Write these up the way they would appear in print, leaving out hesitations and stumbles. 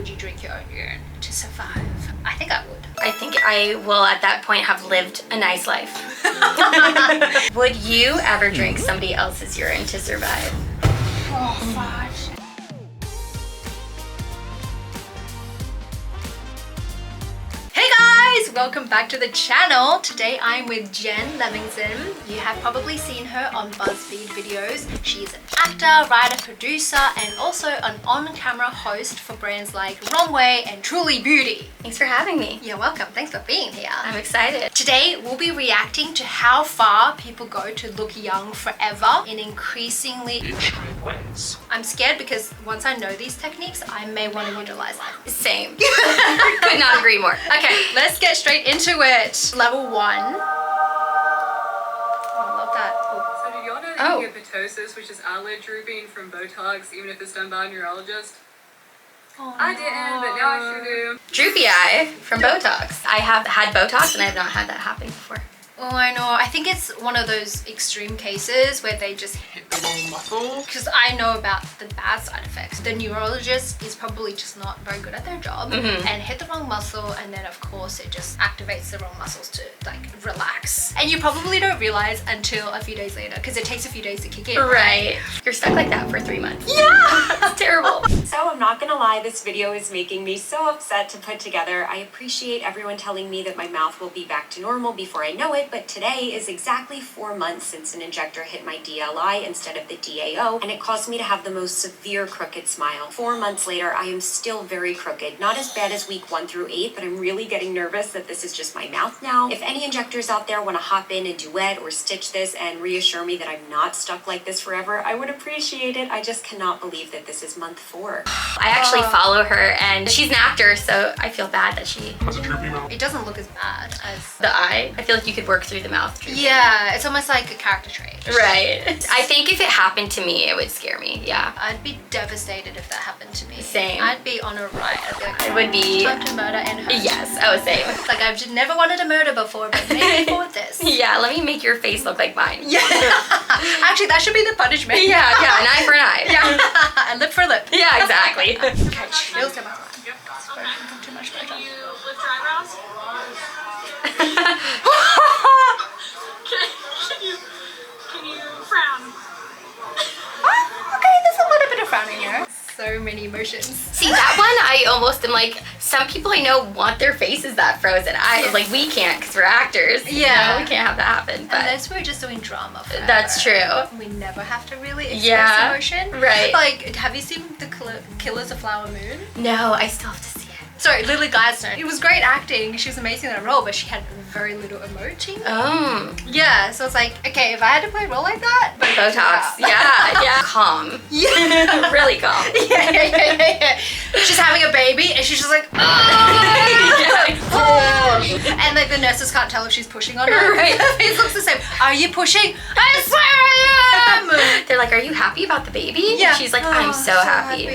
would you drink your own urine to survive? I think I would. I think I will at that point have lived a nice life. Would you ever drink somebody else's urine to survive? Oh, fudge. Hey guys, welcome back to the channel. Today I'm with Jen Levinson. You have probably seen her on BuzzFeed videos. She's an actor, writer, producer, and also an on-camera host for brands like Wrong Way and Truly Beauty. Thanks for having me. You're welcome. Thanks for being here. I'm excited. Today we'll be reacting to how far people go to look young forever in increasingly extreme ways. I'm scared because once I know these techniques, I may want to utilize them. Same. Could not agree more. Okay, let's get straight into it. Level 1. Oh, I love that. Oh. So did y'all know that you can get ptosis, which is eyelid drooping from botox, even if it's done by a neurologist? Oh, I didn't, but now I sure do. Droopy eye from Botox. I have had Botox and I have not had that happen before. Oh, I know. I think it's one of those extreme cases where they just hit the wrong muscle. Because I know about the bad side effects. The neurologist is probably just not very good at their job and hit the wrong muscle, and then of course it just activates the wrong muscles to like relax. And you probably don't realize until a few days later because it takes a few days to kick in. Right. You're stuck like that for 3 months. Yeah! That's terrible. So I'm not gonna lie, this video is making me so upset to put together. I appreciate everyone telling me that my mouth will be back to normal before I know it, but today is exactly 4 months since an injector hit my DLI instead of the DAO, and it caused me to have the most severe crooked smile. 4 months later, I am still very crooked. Not as bad as week 1 through 8, but I'm really getting nervous that this is just my mouth now. If any injectors out there want to hop in and duet or stitch this and reassure me that I'm not stuck like this forever, I would appreciate it. I just cannot believe that this is month 4. I actually follow her and she's an actor, so I feel bad that she has a droopy mouth. It doesn't look as bad as the eye. I feel like you could work through the mouth drooping. Yeah, it's almost like a character trait. Right. I think if it happened to me, it would scare me. Yeah. I'd be devastated if that happened to me. Same. I'd be on a riot. I'd be like, it would be time to murder and hurt. Yes, I would say. Like I've just never wanted to murder before, but maybe for this. Yeah, let me make your face look like mine. Yeah. Actually, that should be the punishment. Yeah, an eye for an eye. Yeah. A lip for a lip. Yeah, exactly. Okay, chills to my mind. Yep. Too much better. Can you lift your eyebrows? Can you frown? Okay, there's a little bit of frowning here. So many emotions. See, that one I almost am like, some people I know want their faces that frozen. I was like, we can't because we're actors. Yeah. You know, we can't have that happen. But unless we're just doing drama forever. That's true. We never have to really express emotion. Right. Like, have you seen the Killers of Flower Moon? No, I still have to see it. Sorry, Lily Gladstone. It was great acting. She was amazing in that role, but she had very little emoting. Oh. Yeah, so it's like, okay, if I had to play a role like that, but Botox. Yeah. Calm. Yeah. Really calm. Yeah. She's having a baby and she's just like, and like the nurses can't tell if she's pushing or not. Right. Her face looks the same. Are you pushing? I swear I am. They're like, are you happy about the baby? Yeah. And she's like, I'm so happy.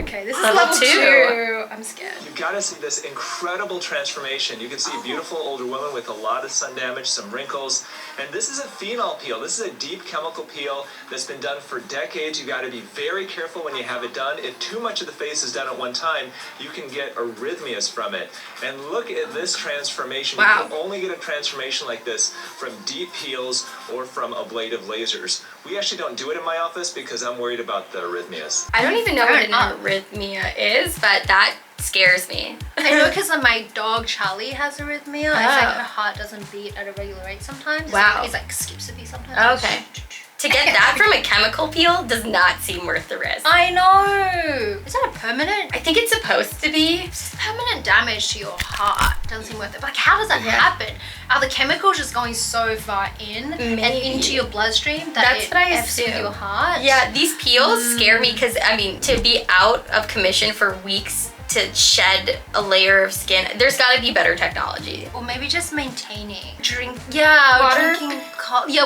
Okay, this is Level level 2. 2. I'm scared. You gotta see this incredible transformation. You can see a beautiful older woman with a lot of sun damage, some wrinkles, and this is a phenol peel. This is a deep chemical peel that's been done for decades. You gotta be very careful when you have it done. If too much of the face is done at one time, you can get arrhythmias from it. And look at this transformation. Wow. You can only get a transformation like this from deep peels or from ablative lasers. We actually don't do it in my office because I'm worried about the arrhythmias. I don't even know what an arrhythmia is, but that scares me. I know because my dog Charlie has arrhythmia. It's like her heart doesn't beat at a regular rate sometimes. Wow. It's like skips a beat sometimes. Okay. To get that from a chemical peel does not seem worth the risk. I know. Is that a permanent? I think it's supposed to be. It's permanent damage to your heart. Doesn't seem worth it. But like, how does that happen? Are the chemicals just going so far in and into your bloodstream that That's it what I F's with assume. your heart? Yeah, these peels scare me because, I mean, to be out of commission for weeks to shed a layer of skin, there's got to be better technology. Or maybe just maintaining. Drinking Water?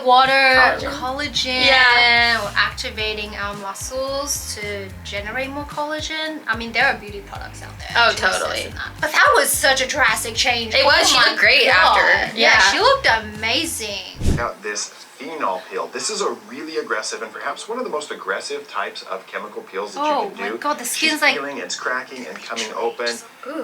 Water, Collagen. collagen, Yeah. or activating our muscles to generate more collagen. I mean, there are beauty products out there. Oh, which assist totally. in that. But that was such a drastic change. It was. She my looked great God. after. Yeah, Yeah. she looked amazing. Check out this phenol peel. This is a really aggressive and perhaps one of the most aggressive types of chemical peels that Oh you can do. my god, the skin's She's like peeling, it's cracking and coming open.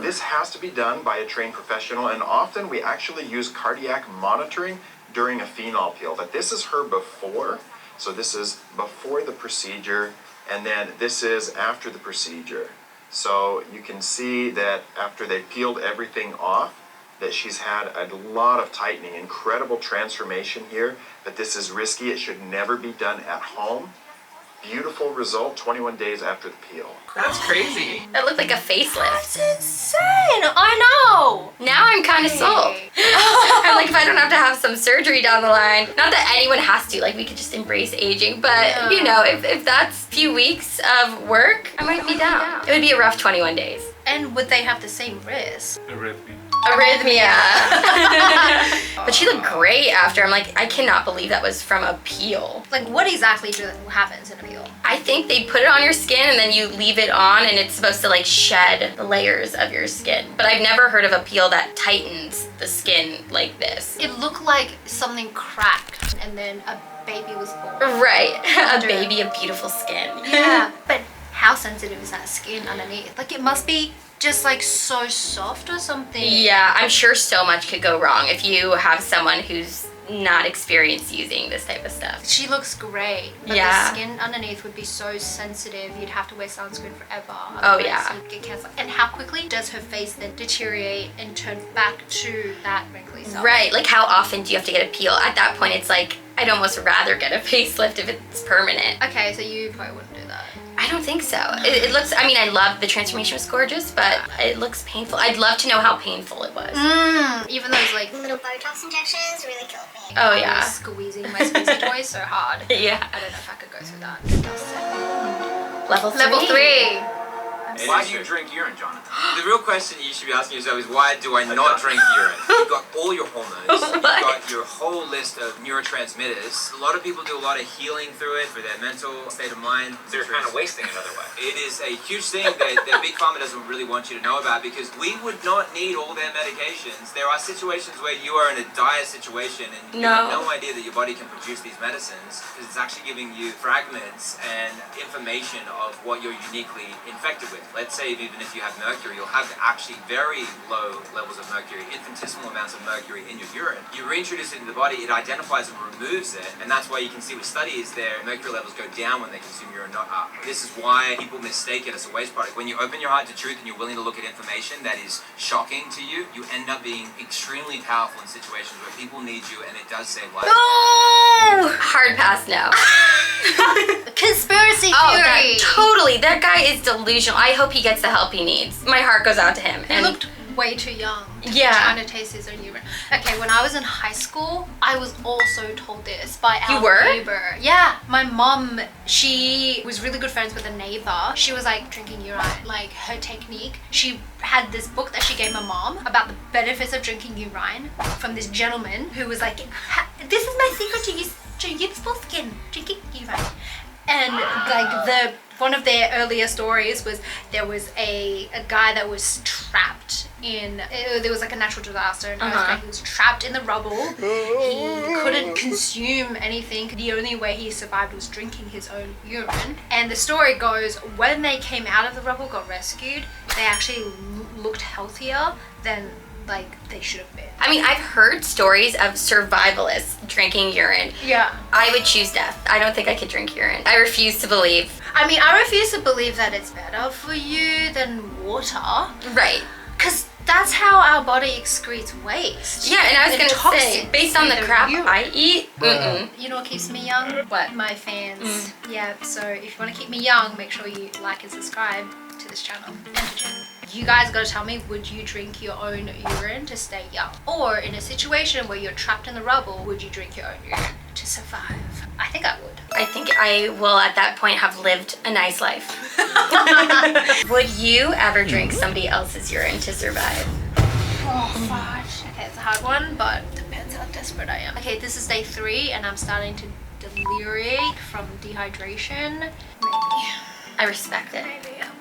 This has to be done by a trained professional, and often we actually use cardiac monitoring during a phenol peel. But this is her before, so this is before the procedure, and then this is after the procedure. So you can see that after they peeled everything off, that she's had a lot of tightening, incredible transformation here, but this is risky. It should never be done at home. Beautiful result 21 days after the peel. That's crazy. That looked like a facelift. insane. I know. Now I'm kind of sold. I'm like, if I don't have to have some surgery down the line, not that anyone has to, like we could just embrace aging, but you know, if that's a few weeks of work, I might be down. It would be a rough 21 days. And would they have the same risk? Arrhythmia. But she looked great after. I'm like, I cannot believe that was from a peel. Like, what exactly happens in a peel? I think they put it on your skin and then you leave it on and it's supposed to like shed the layers of your skin. But I've never heard of a peel that tightens the skin like this. It looked like something cracked and then a baby was born. Right. A baby of beautiful skin. Yeah. But how sensitive is that skin underneath? Like, it must be just like so soft or something. Yeah, I'm sure so much could go wrong if you have someone who's not experienced using this type of stuff. She looks great, but Yeah. the skin underneath would be so sensitive. You'd have to wear sunscreen forever. Oh, Otherwise yeah. you'd get cancer. And how quickly does her face then deteriorate and turn back to that wrinkly self? Right, like how often do you have to get a peel? At that point, it's like, I'd almost rather get a facelift if it's permanent. Okay, so you probably wouldn't do that. I don't think so. It looks, I mean, I love the transformation was gorgeous, but it looks painful. I'd love to know how painful it was. Even those like Little botox injections really killed me. Oh, yeah. squeezing my squeezy toy so hard. Yeah. I don't know if I could go through that. Level 3. Level 3. Why do you drink urine, Jonathan? The real question you should be asking yourself is, why do I not drink urine? You've got all your hormones. You've got your whole list of neurotransmitters. A lot of people do a lot of healing through it for their mental state of mind. They're kind of wasting another way. It is a huge thing that Big Pharma doesn't really want you to know about, because we would not need all their medications. There are situations where you are in a dire situation and you have no idea that your body can produce these medicines, because it's actually giving you fragments and information of what you're uniquely infected with. Let's say even if you have mercury, you'll have actually very low levels of mercury, infinitesimal amounts of mercury in your urine. You reintroduce it into the body, it identifies and removes it, and that's why you can see with studies their mercury levels go down when they consume urine, not up. This is why people mistake it as a waste product. When you open your heart to truth and you're willing to look at information that is shocking to you, you end up being extremely powerful in situations where people need you, and it does save lives. Oh! Hard pass, no. Conspiracy theory. Totally. That guy is delusional. I hope he gets the help he needs. My heart goes out to him. He looked way too young to be Yeah. trying to taste his own urine. Okay, when I was in high school, I was also told this by our You were? neighbor. Yeah, my mom, she was really good friends with a neighbor. She was like drinking urine, like her technique. She had this book that she gave my mom about the benefits of drinking urine from this gentleman who was like, this is my secret to youthful skin, drinking urine. And like one of their earlier stories was there was a guy that was trapped in, there was like a natural disaster, an earthquake. He was trapped in the rubble. He couldn't consume anything. The only way he survived was drinking his own urine. And the story goes, when they came out of the rubble, got rescued, they actually looked healthier than like they should have been. I mean, I've heard stories of survivalists drinking urine. Yeah. I would choose death. I don't think I could drink urine. I refuse to believe. I mean, I refuse to believe that it's better for you than water. Right. Because that's how our body excretes waste. Yeah, and I was And going to toxins say, based on the in crap urine. I eat, You know what keeps me young? What? My fans. Yeah, so if you want to keep me young, make sure you like and subscribe to this channel. You guys gotta tell me, would you drink your own urine to stay young? Or in a situation where you're trapped in the rubble, would you drink your own urine to survive? I think I would. I think I will at that point have lived a nice life. Would you ever drink somebody else's urine to survive? Oh, fudge. Okay, it's a hard one, but depends how desperate I am. Okay, this is day 3 and I'm starting to deliriate from dehydration. Maybe. I respect it.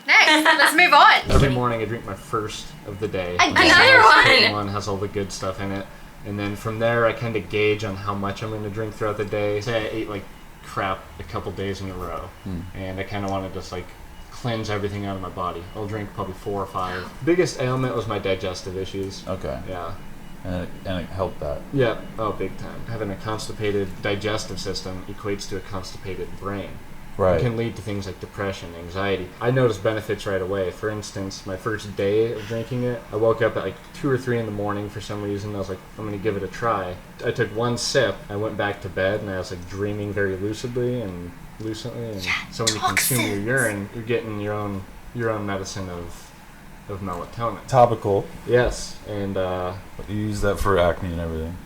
Next, let's move on. Every morning I drink my first of the day. Another one! One has all the good stuff in it. And then from there, I kind of gauge on how much I'm going to drink throughout the day. Say I ate like crap a couple days in a row, and I kind of want to just like cleanse everything out of my body. I'll drink probably 4 or 5. Biggest ailment was my digestive issues. Okay. Yeah. And it helped that. Yeah. Oh, big time. Having a constipated digestive system equates to a constipated brain. Right. It can lead to things like depression, anxiety. I noticed benefits right away. For instance, my first day of drinking it, I woke up at like 2 or 3 in the morning for some reason. I was like, I'm going to give it a try. I took 1 sip, I went back to bed, and I was like dreaming very lucidly. And so when you consume your urine, you're getting your own medicine of melatonin. Topical. Yes, and you use that for acne and everything.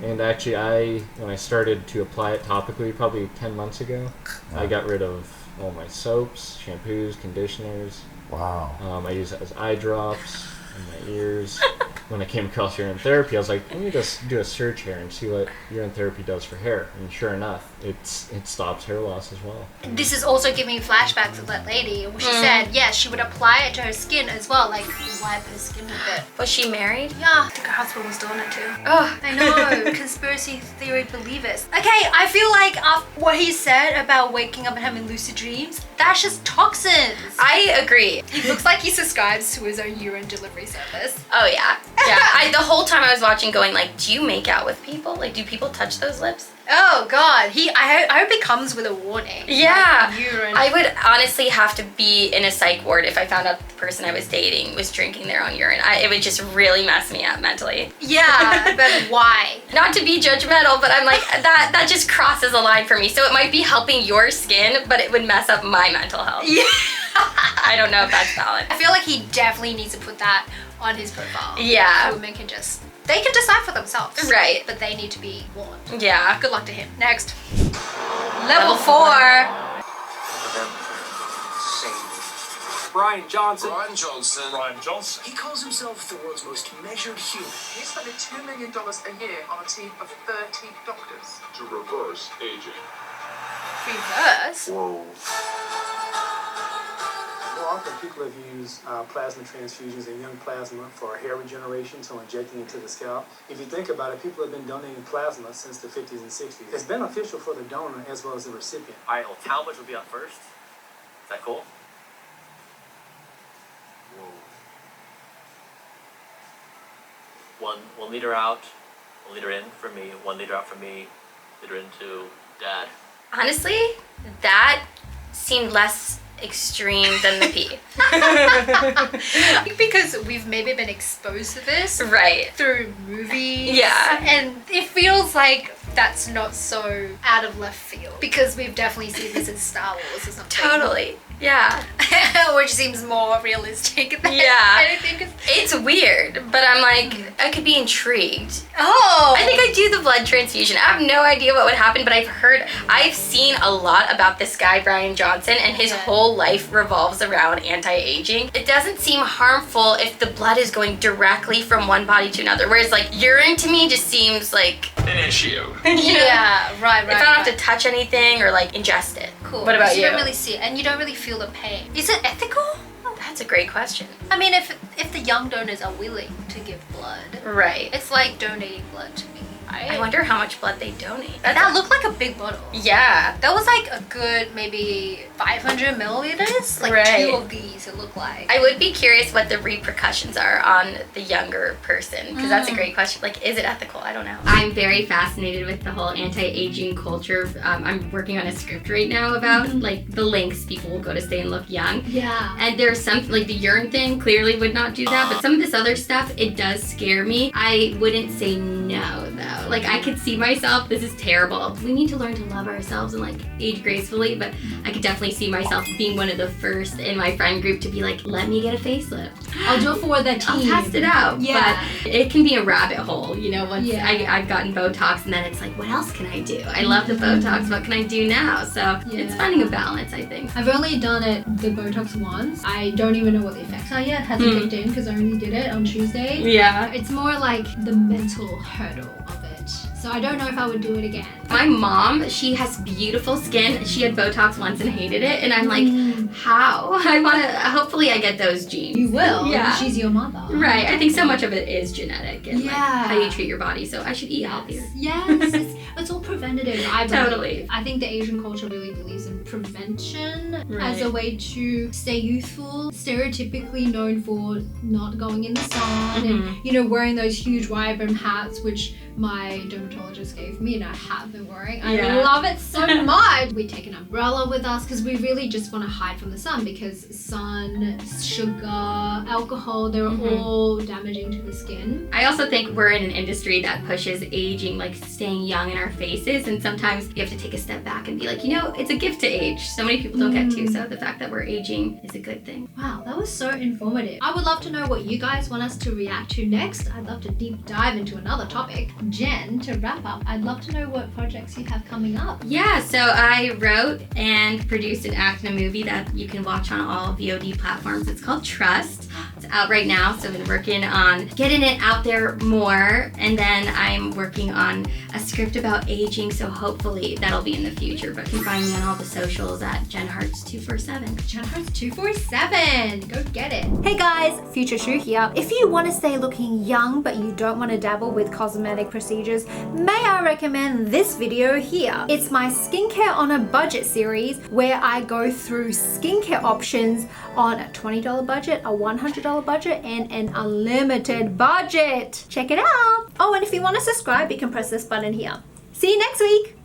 And actually, when I started to apply it topically, probably 10 months ago, I got rid of all my soaps, shampoos, conditioners. Wow. I use it as eye drops in my ears. When I came across urine therapy, I was like, let me just do a search here and see what urine therapy does for hair. And sure enough, it stops hair loss as well. This is also giving me flashbacks of that lady. She said, yes, she would apply it to her skin as well, like wipe her skin with it. Was she married? Yeah, I think her husband was doing it too. Oh, I know, conspiracy theory believers. Okay, I feel like what he said about waking up and having lucid dreams, that's just toxins. I agree. He looks like he subscribes to his own urine delivery service. Oh yeah. Yeah, the whole time I was watching going like, do you make out with people? Like, do people touch those lips? Oh God, I hope it comes with a warning. Yeah, like urine. I would honestly have to be in a psych ward if I found out the person I was dating was drinking their own urine. It would just really mess me up mentally. Yeah, but why? Not to be judgmental, but I'm like, that just crosses a line for me. So it might be helping your skin, but it would mess up my mental health. Yeah. I don't know if that's valid. I feel like he definitely needs to put that on his profile. Yeah. Women can they can decide for themselves. Right. But they need to be warned. Yeah. Good luck to him. Next. Level 4. Brian Johnson. Brian Johnson. He calls himself the world's most measured human. He's spending $2 million a year on a team of 30 doctors to reverse aging. Reverse? Whoa. More often, people have used plasma transfusions and young plasma for hair regeneration, so injecting into the scalp. If you think about it, people have been donating plasma since the 50s and 60s. It's beneficial for the donor as well as the recipient. All right, well, Talmadge will be up first. Is that cool? Whoa. 1 liter out, 1 liter in for me, 1 liter out for me, liter into Dad. Honestly, that seemed less extreme than the pee. Because we've maybe been exposed to this right through movies. Yeah. And it feels like that's not so out of left field because we've definitely seen this in Star Wars or something. Totally. Yeah. Which seems more realistic than anything. It's weird, but I'm like, I could be intrigued. Oh. I think I'd do the blood transfusion. I have no idea what would happen, but I've seen a lot about this guy, Brian Johnson, and his whole life revolves around anti-aging. It doesn't seem harmful if the blood is going directly from one body to another, whereas like urine to me just seems like an issue. Yeah, right. If I don't have to touch anything or like ingest it. Cool. What about you? You don't really see it, and you don't really feel the pain. Is it ethical? That's a great question. I mean, if the young donors are willing to give blood, right? It's like donating blood to me. I wonder how much blood they donate. That looked like a big bottle. Yeah. That was like a good maybe 500 milliliters. Like 2 of these, it looked like. I would be curious what the repercussions are on the younger person, because that's a great question. Like, is it ethical? I don't know. I'm very fascinated with the whole anti-aging culture. I'm working on a script right now about like the lengths people will go to stay and look young. Yeah. And there's some, like the urine thing clearly would not do that, but some of this other stuff, it does scare me. I wouldn't say no though. Like I could see myself, this is terrible. We need to learn to love ourselves and like age gracefully, but I could definitely see myself being one of the first in my friend group to be like, let me get a facelift. I'll do it for the team. I'll test it out. Yeah. But it can be a rabbit hole, you know, once I've gotten Botox and then it's like, what else can I do? I love the Botox, what can I do now? So it's finding a balance, I think. I've only done the Botox once. I don't even know what the effects are yet. It hasn't kicked in because I only did it on Tuesday. Yeah. It's more like the mental hurdle of it. So I don't know if I would do it again. My mom, she has beautiful skin. She had Botox once and hated it, and I'm like, how? I want to, hopefully I get those genes. You will. Yeah. She's your mother. Right. I think so much of it is genetic and like Yeah. how you treat your body. So I should eat healthier. Yes, it's all preventative. I believe. Totally. I think the Asian culture really believes in prevention as Right. a way to stay youthful. Stereotypically known for not going in the sun and, you know, wearing those huge wide brim hats, which my dermatologist gave me and I have been wearing. I Yeah. love it so much. We take an umbrella with us because we really just want to hide from the sun, because sun, sugar, alcohol, they're all damaging to the skin. I also think we're in an industry that pushes aging, like staying young in our faces, and sometimes you have to take a step back and be like, you know, it's a gift to age. So many people don't get to, so the fact that we're aging is a good thing. Wow, that was so informative. I would love to know what you guys want us to react to next. I'd love to deep dive into another topic. Jen, to wrap up, I'd love to know what projects you have coming up. Yeah, so I wrote and produced an acne movie that you can watch on all VOD platforms. It's called Trust. It's out right now, so I've been working on getting it out there more. And then I'm working on a script about aging, so hopefully that'll be in the future. But you can find me on all the socials at JenHearts247. JenHearts247, go get it. Hey guys, Future Shu here. If you want to stay looking young but you don't want to dabble with cosmetic procedures, may I recommend this video here. It's my skincare on a budget series where I go through skincare options on a $20 budget, a $100 budget, and an unlimited budget. Check it out. Oh, and if you want to subscribe, you can press this button here. See you next week.